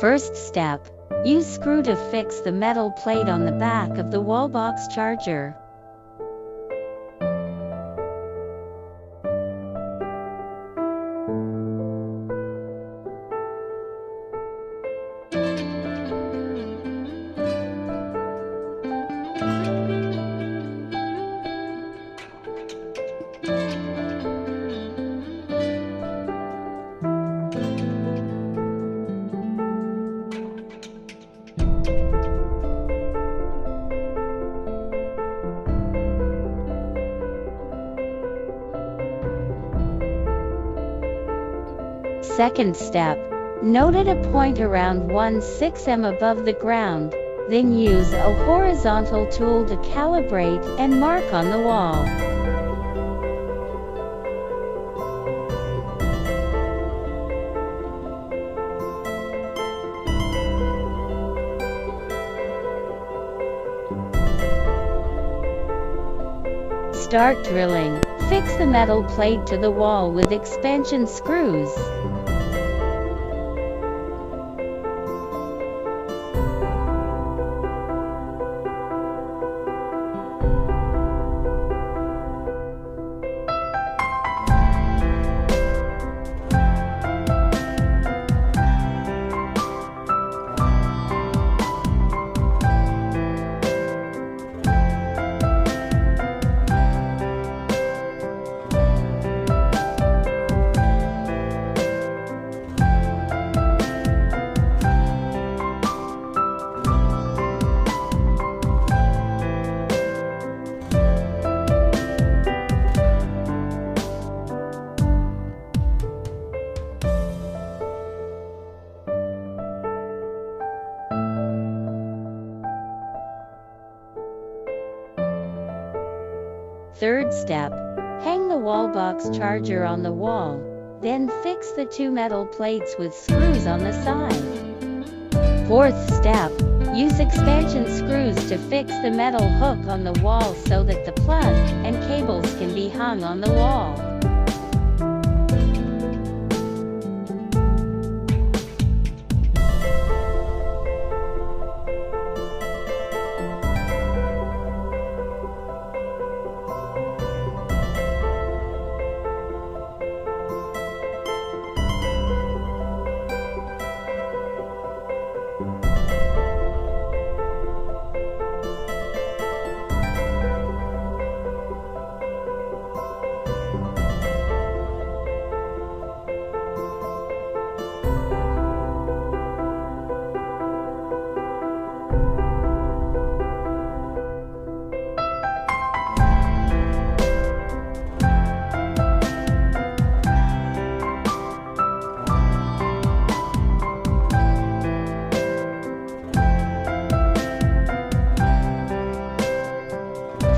First step. Use screw to fix the metal plate on the back of the wallbox charger. Second step. Note at a point around 1/6 m above the ground, then use a horizontal tool to calibrate and mark on the wall. Start drilling. Fix the metal plate to the wall with expansion screws. Third step. Hang the wallbox charger on the wall, then fix the two metal plates with screws on the side. Fourth step. Use expansion screws to fix the metal hook on the wall so that the plug and cables can be hung on the wall.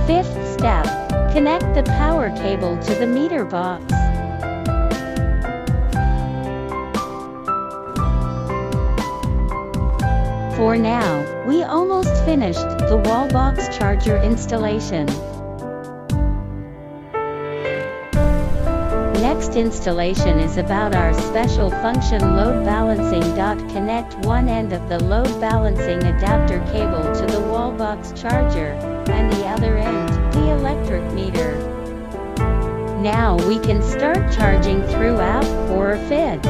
Fifth step. Connect the power cable to the meter box. For now, we almost finished the wallbox charger installation. Next installation is about our special function load balancing. Connect one end of the load balancing adapter cable to the wallbox charger, and the other end, the electric meter. Now we can start charging through app or FID.